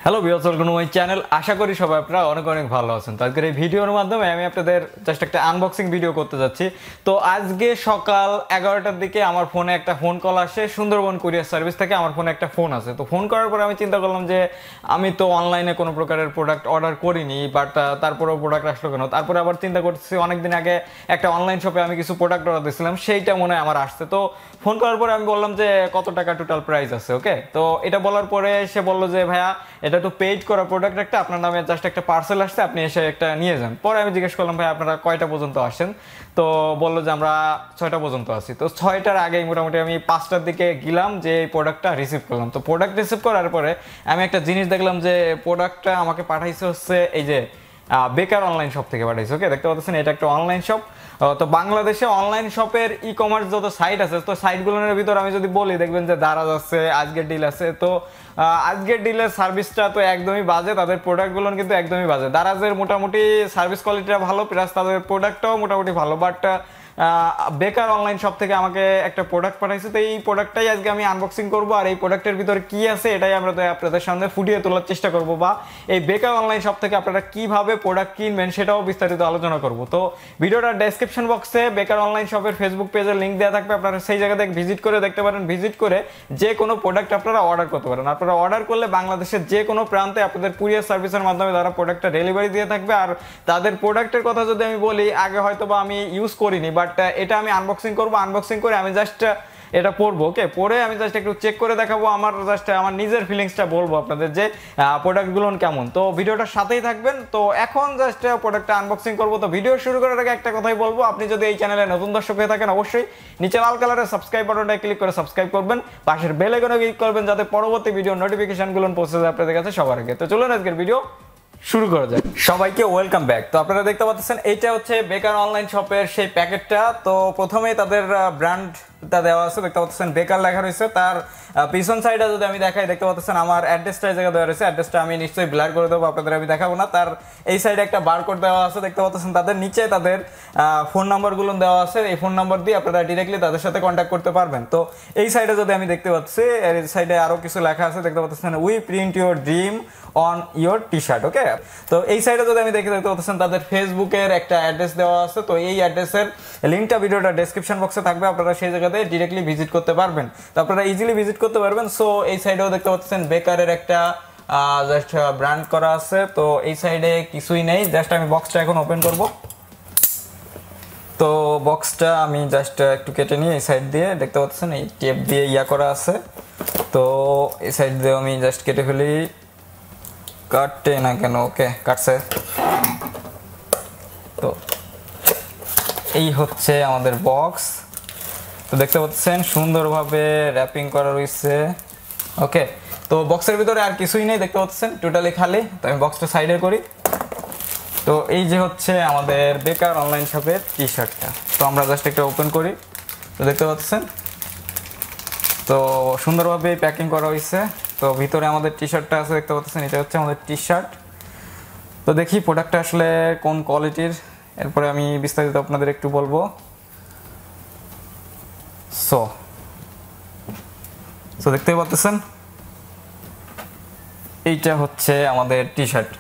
Hello viewers, welcome to my channel. আশা করি সবাই আপনারা অনেক অনেক ভালো আছেন। তো আজকের এই ভিডিওর মাধ্যমে আমি আপনাদের জাস্ট একটা আনবক্সিং ভিডিও করতে যাচ্ছি। তো আজকে সকাল 11টার দিকে আমার ফোনে একটা ফোন কল আসে সুন্দরবন কুরিয়ার সার্ভিস থেকে। আমার ফোনে একটা ফোন আছে। তো ফোন করার পরে আমি চিন্তা করলাম যে আমি তো অনলাইনে কোনো প্রকারের প্রোডাক্ট অর্ডার করিনি, বাট তারপরেও প্রোডাক্ট আসলো কেন। তারপরে আবার চিন্তা করতেছি অনেকদিন আগে একটা অনলাইন শপে আমি কিছু প্রোডাক্ট অর্ডার দিয়েছিলাম, সেইটা মনে হয় আমার আসছে। তো ফোন করার পরে আমি বললাম যে কত টাকা টোটাল প্রাইস আছে। ওকে, তো এটা বলার পরে সে বললো যে ভাইয়া এটা তো পেইড করা প্রোডাক্ট, একটা আপনার নামে জাস্ট একটা পার্সেল আসছে, আপনি এসে একটা নিয়ে যান। পরে আমি জিজ্ঞেস করলাম ভাই আপনারা কয়টা পর্যন্ত আসেন। তো বললো যে আমরা 6টা পর্যন্ত আসি। তো 6টার আগেই মোটামুটি আমি 5টার দিকে গেলাম যে এই প্রোডাক্টটা রিসিভ করলাম। তো প্রোডাক্ট রিসিভ করার পরে আমি একটা জিনিস দেখলাম যে প্রোডাক্টটা আমাকে পাঠাইছে হচ্ছে এই যে বেকার অনলাইন শপ থেকে পাঠাইছে। ওকে, দেখতে পাচ্ছেন এটা একটা অনলাইন শপ। তো বাংলাদেশে অনলাইন শপের ই কমার্স যত সাইট আছে, তো সাইটগুলোর ভিতর আমি যদি বলি দেখবেন যে দারাজ আছে, আজকের ডিল আছে। তো আজকের ডিলের সার্ভিসটা তো একদমই বাজে, তাদের প্রোডাক্টগুলো কিন্তু একদমই বাজে। দারাজের মোটামুটি সার্ভিস কোয়ালিটিটা ভালো, প্লাস তাদের প্রোডাক্টটাও মোটামুটি ভালো। বাট বেকার অনলাইন শপ থেকে আমাকে একটা প্রোডাক্ট পাঠাইছে। তো এই প্রোডাক্টটাই আজকে আমি আনবক্সিং করব, আর এই প্রোডাক্টের ভিতরে কি আছে এটাই আমরা আপনাদের সামনে ফুটিয়ে তোলার চেষ্টা করব, বা এই বেকার অনলাইন শপ থেকে আপনারা কিভাবে প্রোডাক্ট কিনবেন সেটাও বিস্তারিত আলোচনা করব। তো ভিডিওটার ডেসক্রিপশন বক্সে বেকার অনলাইন শপের ফেসবুক পেজের লিঙ্ক দেওয়া থাকবে, আপনারা সেই জায়গাতে ভিজিট করে দেখতে পারেন। ভিজিট করে যে কোনো প্রোডাক্ট আপনারা অর্ডার করতে পারেন। আপনারা অর্ডার করলে বাংলাদেশের যে কোনো প্রান্তে আপনাদের কুরিয়ার সার্ভিসের মাধ্যমে তারা প্রোডাক্টটা ডেলিভারি দিয়ে থাকবে। আর তাদের প্রোডাক্টের কথা যদি আমি বলি, আগে হয়তো বা আমি ইউজ করিনি, বাট এটা আমি আনবক্সিং করব। আনবক্সিং করে আমি জাস্ট এটা পড়বো। ওকে, পরে আমি জাস্ট একটু চেক করে দেখাবো, আমার জাস্ট আমার নিজের ফিলিংসটা বলবো আপনাদের যে প্রোডাক্টগুলো কেমন। তো ভিডিওটার সাথেই থাকবেন। তো এখন জাস্ট প্রোডাক্টটা আনবক্সিং করবো। তো ভিডিও শুরু করার আগে একটা কথাই বলবো, আপনি যদি এই চ্যানেলে নতুন দর্শক হয়ে থাকেন অবশ্যই নিচে লাল কালারের সাবস্ক্রাইব বাটনটা ক্লিক করে সাবস্ক্রাইব করবেন, পাশের বেল আইকনে ক্লিক করবেন যাতে পরবর্তী ভিডিও নোটিফিকেশনগুলো পৌঁছে যায় আপনাদের কাছে সবার আগে। তো চলুন আজকের ভিডিও শুরু করা যায়। সবাইকে ওয়েলকাম ব্যাক। তো আপনারা দেখতে পাচ্ছেন এইটা হচ্ছে বেকার অনলাইন শপের সেই প্যাকেটটা। তো প্রথমেই তাদের ব্র্যান্ডটা দেওয়া আছে, দেখতে পাচ্ছেন বেকার লেখা রয়েছে। তার পিছন সাইডে যদি আমি দেখাই, দেখতে পাচ্ছেন আমার অ্যাড্রেসটা এই জায়গায় দেওয়া রয়েছে। অ্যাড্রেসটা আমি নিশ্চয়ই ব্লার করে দেবো, আপনাদের আমি দেখাবো না। তার এই সাইডে একটা বারকোড দেওয়া আছে, দেখতে পাচ্ছেন তাদের নিচে তাদের ফোন নাম্বারগুলো দেওয়া আছে। এই ফোন নাম্বার দিয়ে আপনারা ডিরেক্টলি তাদের সাথে কন্ট্যাক্ট করতে পারবেন। তো এই সাইডে যদি আমি দেখতে পাচ্ছি, এর সাইডে আরো কিছু লেখা আছে, দেখতে পাচ্ছেন we print your dream on your T shirt. Okay, তো এই সাইডে যদি আমি দেখতে পাচ্ছেন তাদের ফেসবুকের একটা অ্যাড্রেস দেওয়া আছে। তো এই অ্যাড্রেসের লিঙ্কটা ভিডিওটা ডেসক্রিপশন বক্সে থাকবে, আপনারা সেই জায়গাতে ডিরেক্টলি ভিজিট করতে পারবেন। তো আপনারা ইজিলি ভিজিট করতে পারবেন। সো এই সাইডেও দেখতে পাচ্ছেন বেকারের একটা জাস্ট ব্র্যান্ড করা আছে। তো এই সাইডে কিছুই নেই, জাস্ট আমি বক্সটা এখন ওপেন করব। তো বক্সটা আমি জাস্ট একটু কেটে নিয়ে এই সাইড দিয়ে দেখতে পাচ্ছেন এই টেপ দিয়ে ইয়া করা আছে। তো এই সাইড দিয়ে আমি জাস্ট কেটে ফেলি। কাটে না কেন? ওকে, কাটছে। তো এই হচ্ছে আমাদের বক্স। তো দেখতে পাচ্ছেন সুন্দরভাবে র্যাপিং করা রয়েছে। ওকে, তো বক্সের ভিতরে আর কিছুই নেই, দেখতে পাচ্ছেন টোটালি খালি। তো আমি বক্সটা সাইডে করি। তো এই যে হচ্ছে আমাদের বেকার অনলাইন শপের টি শার্টটা। তো আমরা জাস্ট একটা ওপেন করি। তো দেখতে পাচ্ছেন তো সুন্দরভাবে প্যাকিং করা হয়েছে। তো ভিতরে আমাদের টি শার্টটা আছে, দেখতে পাচ্ছেন এটা হচ্ছে আমাদের টি শার্ট। তো দেখি প্রোডাক্টটা আসলে কোন কোয়ালিটির, এরপরে আমি বিস্তারিত আপনাদের একটু বলবো। সো দেখতে পাচ্ছেন এইটা হচ্ছে আমাদের টি শার্ট।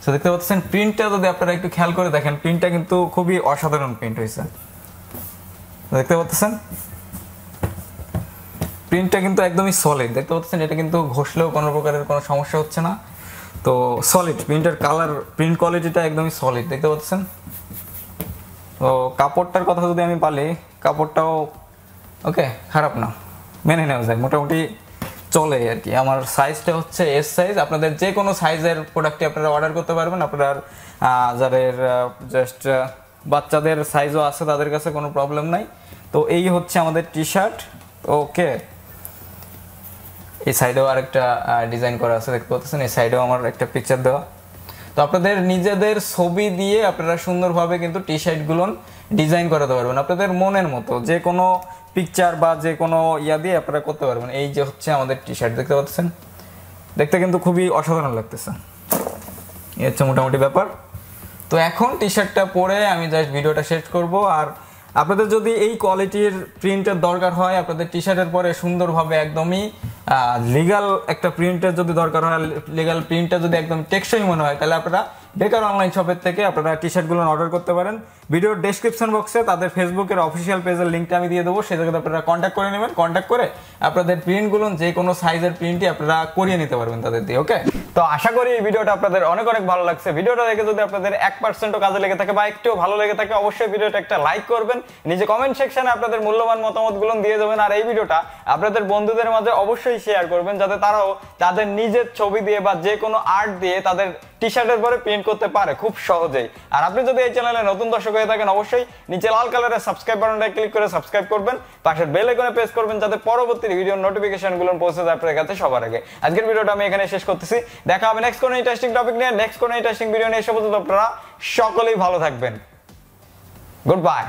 সো দেখতে পাচ্ছেন প্রিন্টটা যদি আপনারা একটু খেয়াল করে দেখেন, প্রিন্টটা কিন্তু খুবই অসাধারণ প্রিন্ট হয়েছে। দেখতে পাচ্ছেন প্রিন্টটা কিন্তু একদমই সলিড, দেখতে পাচ্ছেন এটা কিন্তু ঘষলেও কোনো প্রকারের কোনো সমস্যা হচ্ছে না। তো সলিড প্রিন্টের কালার, প্রিন্ট কোয়ালিটিটা একদমই সলিড, দেখতে পাচ্ছেন। তো কাপড়টার কথা যদি আমি বলি, কাপড়টাও ওকে, খারাপ না, মেনে নেওয়া যায়, মোটামুটি চলে আর কি। আমার সাইজটা হচ্ছে এস সাইজ। আপনাদের যে কোনো সাইজের প্রোডাক্টটি আপনারা অর্ডার করতে পারবেন। আপনার যাদের জাস্ট বাচ্চাদের সাইজও আছে তাদের কাছে কোনো প্রবলেম নাই। তো এই হচ্ছে আমাদের টি শার্ট। ওকে, এই সাইডেও আরেকটা ডিজাইন করা আছে, দেখতে পাচ্ছেন এই সাইডেও আমার একটা পিকচার দেওয়া। তো আপনাদের নিজেদের ছবি দিয়ে আপনারা সুন্দরভাবে কিন্তু টি শার্টগুলো ডিজাইন করাতে পারবেন আপনাদের মনের মতো, যে কোনো পিকচার বা যে কোনো ইয়া দিয়ে আপনারা করতে পারবেন। এই যে হচ্ছে আমাদের টি শার্ট, দেখতে পাচ্ছেন, দেখতে কিন্তু খুবই অসাধারণ লাগতেছে। এই হচ্ছে মোটামুটি ব্যাপার। তো এখন টি শার্টটা পরে আমি জাস্ট ভিডিওটা শেষ করব। আর আপনাদের যদি এই কোয়ালিটির প্রিন্টের দরকার হয়, আপনাদের টি শার্টের পরে সুন্দরভাবে একদমই লিগ্যাল একটা প্রিন্টের যদি দরকার হয়, লিগ্যাল প্রিন্টটা যদি একদম টেকসই মনে হয়, তাহলে আপনারা বেকার অনলাইন শপের থেকে আপনারা টি শার্টগুলো অর্ডার করতে পারেন। ভিডিওর ডেসক্রিপশন বক্সে তাদের ফেসবুকের অফিসিয়াল পেজের লিঙ্কটা আমি দিয়ে দেবো, সেই জায়গাতে আপনারা কন্ট্যাক্ট করে নেবেন। কন্ট্যাক্ট করে আপনাদের প্রিন্টগুলো যে কোনো সাইজের প্রিন্টই আপনারা করিয়ে নিতে পারবেন তাদের দিয়ে। ওকে, তো আশা করি এই ভিডিওটা আপনাদের অনেক অনেক ভালো লাগছে। ভিডিওটা দেখে যদি আপনাদের 1%ও কাজে লেগে থাকে বা একটু ভালো লেগে থাকে, অবশ্যই ভিডিওটা একটা লাইক করবেন, নিজে কমেন্ট সেকশনে আপনাদের মূল্যবান মতামতগুলো দিয়ে দেবেন। আর এই ভিডিওটা আপনাদের বন্ধুদের মাঝে অবশ্যই শেয়ার করবেন, যাতে তারাও তাদের নিজের ছবি দিয়ে বা যে কোনো আর্ট দিয়ে তাদের টি শার্টের পরে প্রিন্ট করতে পারে খুব সহজেই। আর আপনি যদি এই চ্যানেলে নতুন দর্শক হয়ে থাকেন, অবশ্যই নিচে লাল কালারের সাবস্ক্রাইব বাটনটা ক্লিক করে সাবস্ক্রাইব করবেন, পাশের বেল আইকনে প্রেস করবেন, যাতে পরবর্তী ভিডিওর নোটিফিকেশনগুলো পৌঁছে যায় আপনার কাছে সবার আগে। আজকের ভিডিওটা আমি এখানে শেষ করতেছি, দেখা হবে নেক্সট কোনো ইন্টারেস্টিং টপিক নিয়ে, নেক্সট কোনো ইন্টারেস্টিং ভিডিও নিয়ে। সে পর্যন্ত আপনারা সকলেই ভালো থাকবেন। Good bye.